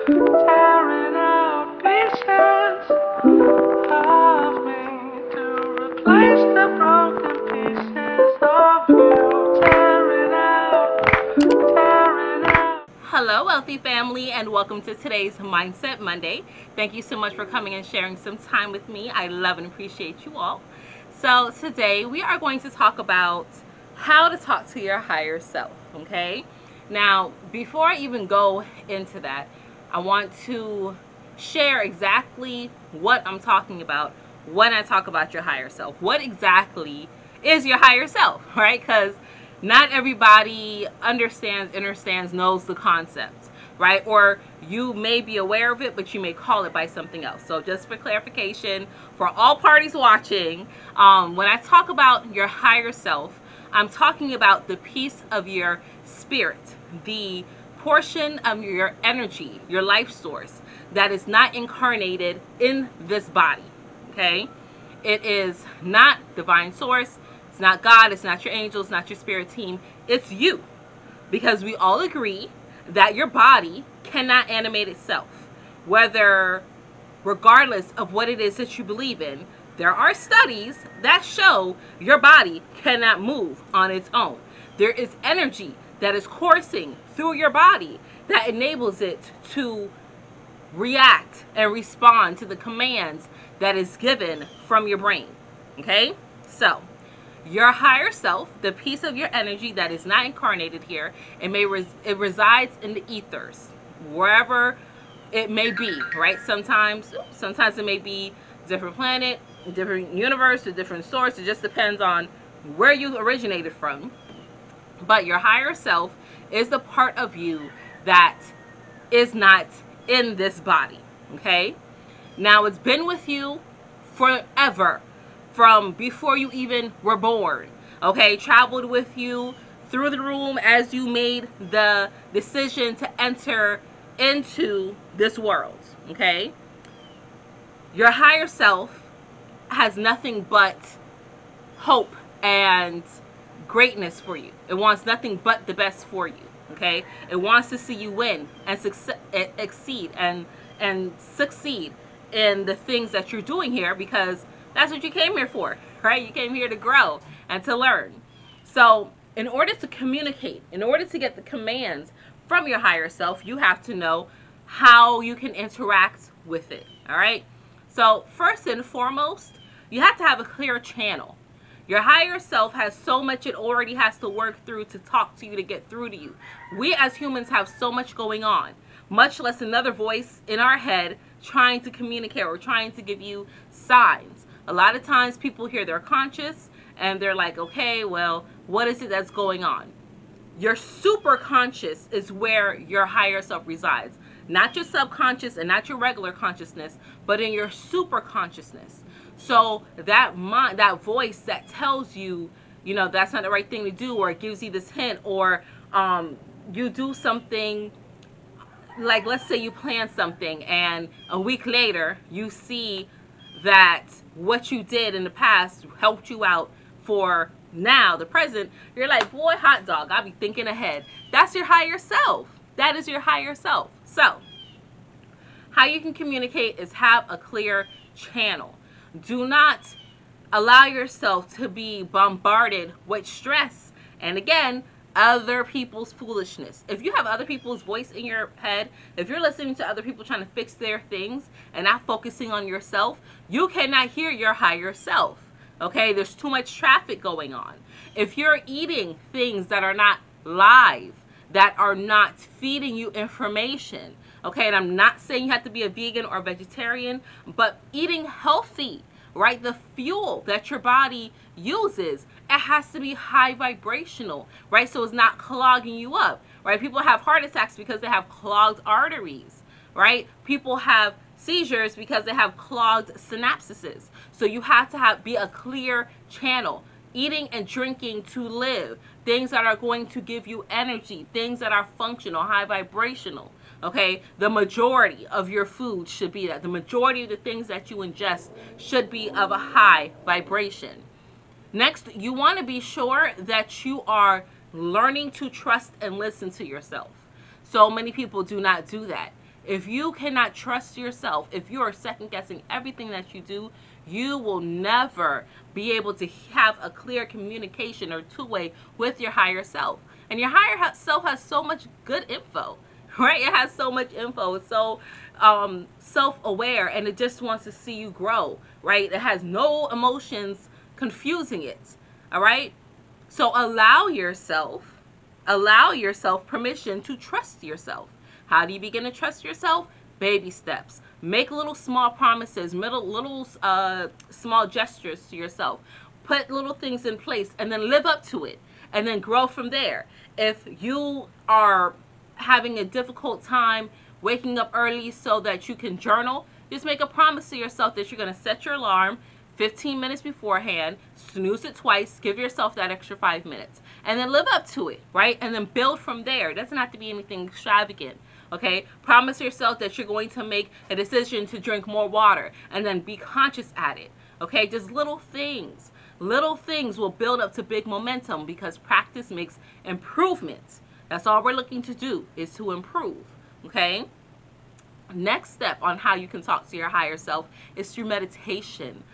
tearing out pieces of me to replace the broken pieces of you. Tearing out. Hello, wealthy family, and welcome to today's Mindset Monday. Thank you so much for coming and sharing some time with me. I love and appreciate you all. So today we are going to talk about how to talk to your higher self, okay? Now, before I even go into that, I want to share exactly what I'm talking about when I talk about your higher self. What exactly is your higher self, right? Because not everybody understands, knows the concept, right? Or you may be aware of it, but you may call it by something else. So just for clarification, for all parties watching, when I talk about your higher self, I'm talking about the piece of your spirit, the portion of your energy, your life source that is not incarnated in this body, okay? It is not divine source. It's not God. It's not your angels. Not your spirit team. It's you. Because we all agree that your body cannot animate itself. Regardless of what it is that you believe in, there are studies that show your body cannot move on its own. There is energy that is coursing through your body that enables it to react and respond to the commands that is given from your brain. Okay? So, your higher self, the piece of your energy that is not incarnated here, it resides in the ethers, wherever it may be, right? Sometimes it may be a different planet, a different universe, a different source. It just depends on where you originated from. But your higher self is the part of you that is not in this body, okay? Now, it's been with you forever, from before you even were born, okay? Traveled with you through the room as you made the decision to enter into this world, okay? Your higher self has nothing but hope and greatness for you. It wants nothing but the best for you, okay? It wants to see you win and succeed in the things that you're doing here, because that's what you came here for, right? You came here to grow and to learn. So in order to communicate, in order to get the commands from your higher self, you have to know how you can interact with it, all right? So first and foremost, you have to have a clear channel. Your higher self has so much it already has to work through to talk to you, to get through to you. We as humans have so much going on, much less another voice in our head trying to communicate or trying to give you signs. A lot of times people hear their conscious and they're like, okay, well, what is it that's going on? Your super conscious is where your higher self resides. Not your subconscious and not your regular consciousness, but in your super consciousness. So that mind, that voice that tells you, you know, that's not the right thing to do, or it gives you this hint, or you do something, like let's say you plan something and a week later you see that what you did in the past helped you out for now, the present. You're like, boy, hot dog, I'll be thinking ahead. That's your higher self. That is your higher self. So how you can communicate is have a clear channel. Do not allow yourself to be bombarded with stress and, again, other people's foolishness. If you have other people's voice in your head, if you're listening to other people trying to fix their things and not focusing on yourself, you cannot hear your higher self, okay? There's too much traffic going on. If you're eating things that are not live, that are not feeding you information, okay, and I'm not saying you have to be a vegan or a vegetarian, but eating healthy, right? The fuel that your body uses, it has to be high vibrational, right? So it's not clogging you up, right? People have heart attacks because they have clogged arteries, right? People have seizures because they have clogged synapses. So you have to be a clear channel. Eating and drinking to live. Things that are going to give you energy. Things that are functional, high vibrational. Okay? The majority of your food should be that. The majority of the things that you ingest should be of a high vibration. Next, you want to be sure that you are learning to trust and listen to yourself. So many people do not do that. If you cannot trust yourself, if you are second guessing everything that you do, you will never be able to have a clear communication or two-way with your higher self. And your higher self has so much good info, right? It has so much info. It's so self-aware, and it just wants to see you grow, right? It has no emotions confusing it, all right? So allow yourself permission to trust yourself. How do you begin to trust yourself? Baby steps. Make little small promises, little small gestures to yourself. Put little things in place and then live up to it, and then grow from there. If you are having a difficult time waking up early so that you can journal, just make a promise to yourself that you're going to set your alarm 15 minutes beforehand, snooze it twice, give yourself that extra 5 minutes, and then live up to it, right? And then build from there. It doesn't have to be anything extravagant, okay? Promise yourself that you're going to make a decision to drink more water, and then be conscious at it, okay? Just little things. Little things will build up to big momentum, because practice makes improvements. That's all we're looking to do, is to improve, okay? Next step on how you can talk to your higher self is through meditation.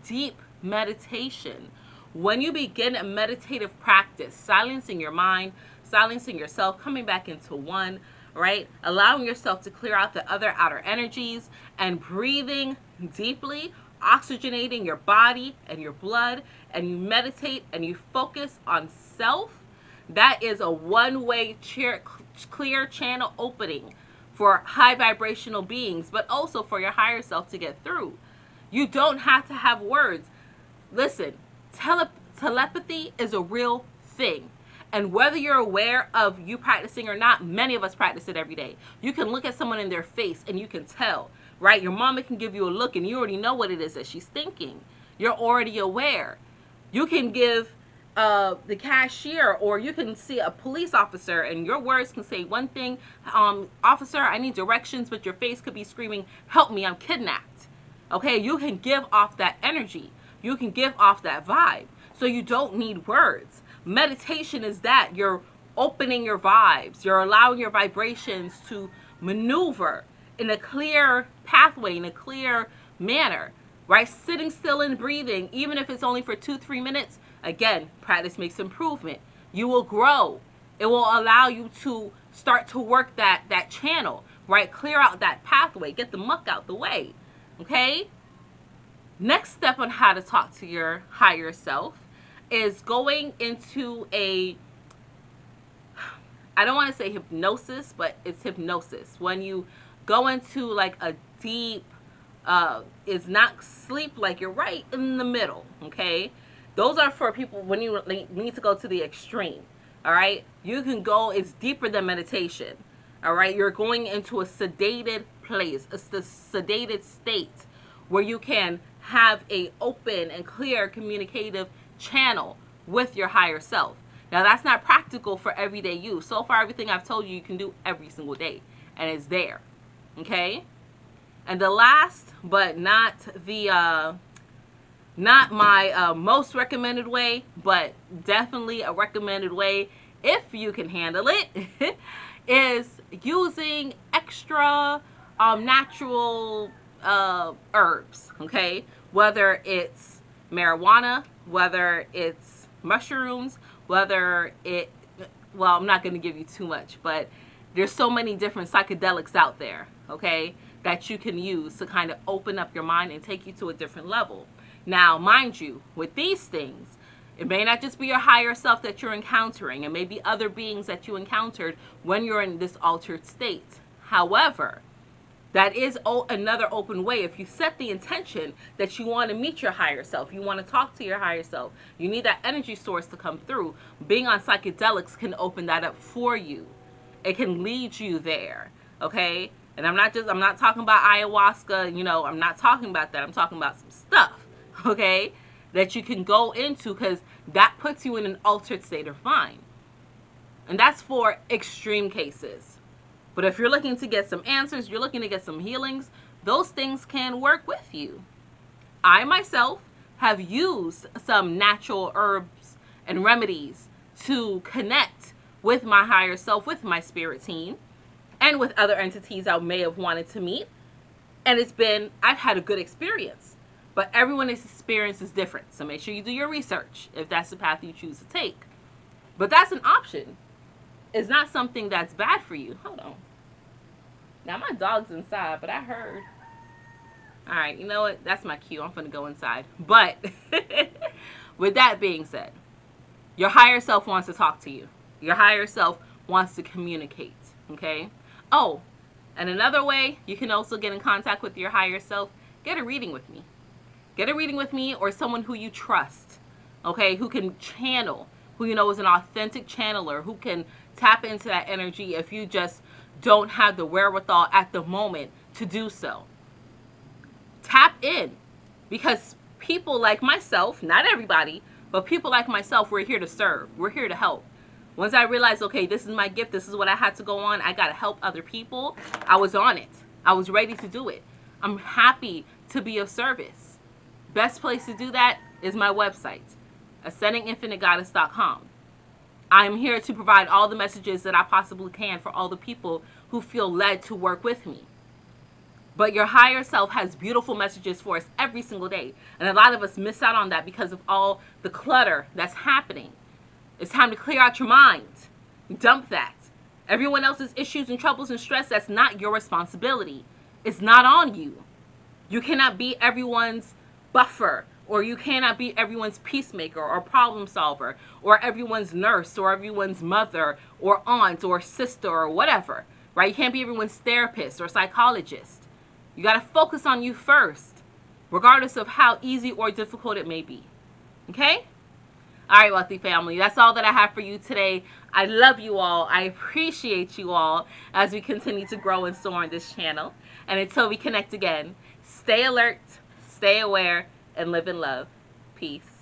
Deep meditation. When you begin a meditative practice, silencing your mind, silencing yourself, coming back into one, right? Allowing yourself to clear out the other outer energies and breathing deeply, oxygenating your body and your blood, and you meditate and you focus on self. That is a one-way clear channel opening for high vibrational beings, but also for your higher self to get through. You don't have to have words. Listen, telepathy is a real thing. And whether you're aware of you practicing or not, many of us practice it every day. You can look at someone in their face and you can tell, right? Your mama can give you a look and you already know what it is that she's thinking. You're already aware. You can give the cashier, or you can see a police officer and your words can say one thing, officer, I need directions, but your face could be screaming, help me, I'm kidnapped. Okay, you can give off that energy. You can give off that vibe. So you don't need words. Meditation is that. You're opening your vibes. You're allowing your vibrations to maneuver in a clear pathway, in a clear manner, right? Sitting still and breathing, even if it's only for 2-3 minutes, again, practice makes improvement. You will grow. It will allow you to start to work that channel, right? Clear out that pathway. Get the muck out the way. Okay? Next step on how to talk to your higher self is going into I don't want to say hypnosis, but it's hypnosis. When you go into like a deep, it's not sleep, like you're right in the middle, okay? Those are for people when you need to go to the extreme, all right? You can go, it's deeper than meditation, all right? You're going into a sedated place, a sedated state where you can have a open and clear communicative channel with your higher self. Now, that's not practical for everyday use. So far, everything I've told you, you can do every single day, and it's there, okay? And the last, but not my most recommended way, but definitely a recommended way if you can handle it, is using extra natural herbs, okay? Whether it's marijuana, whether it's mushrooms, whether well, I'm not going to give you too much, but there's so many different psychedelics out there, okay, that you can use to kind of open up your mind and take you to a different level. Now, mind you, with these things, it may not just be your higher self that you're encountering. It may be other beings that you encountered when you're in this altered state. However, that is another open way. If you set the intention that you want to meet your higher self, you want to talk to your higher self, you need that energy source to come through. Being on psychedelics can open that up for you. It can lead you there, okay? And I'm not talking about ayahuasca, you know, I'm not talking about that. I'm talking about some stuff, okay, that you can go into, because that puts you in an altered state of mind. And that's for extreme cases. But if you're looking to get some answers, you're looking to get some healings, those things can work with you. I myself have used some natural herbs and remedies to connect with my higher self, with my spirit team. and with other entities I may have wanted to meet. And I've had a good experience. But everyone's experience is different. So make sure you do your research if that's the path you choose to take. But that's an option. It's not something that's bad for you. Hold on. Now my dog's inside, but I heard. All right, you know what? That's my cue. I'm going to go inside. But with that being said, your higher self wants to talk to you. Your higher self wants to communicate. Okay? Oh, and another way you can also get in contact with your higher self, get a reading with me. Get a reading with me or someone who you trust, okay, who can channel, who you know is an authentic channeler, who can tap into that energy if you just don't have the wherewithal at the moment to do so. Tap in, because people like myself, not everybody, but people like myself, we're here to serve. We're here to help. Once I realized, okay, this is my gift, this is what I had to go on, I got to help other people, I was on it. I was ready to do it. I'm happy to be of service. Best place to do that is my website, ascendinginfinitegoddess.com. I'm here to provide all the messages that I possibly can for all the people who feel led to work with me. But your higher self has beautiful messages for us every single day. And a lot of us miss out on that because of all the clutter that's happening. It's time to clear out your mind. Dump that. Everyone else's issues and troubles and stress, that's not your responsibility. It's not on you. You cannot be everyone's buffer, or you cannot be everyone's peacemaker or problem solver, or everyone's nurse, or everyone's mother, or aunt, or sister, or whatever, right? You can't be everyone's therapist or psychologist. You got to focus on you first, regardless of how easy or difficult it may be. Okay? All right, wealthy family, that's all that I have for you today. I love you all. I appreciate you all as we continue to grow and soar on this channel. And until we connect again, stay alert, stay aware, and live in love. Peace.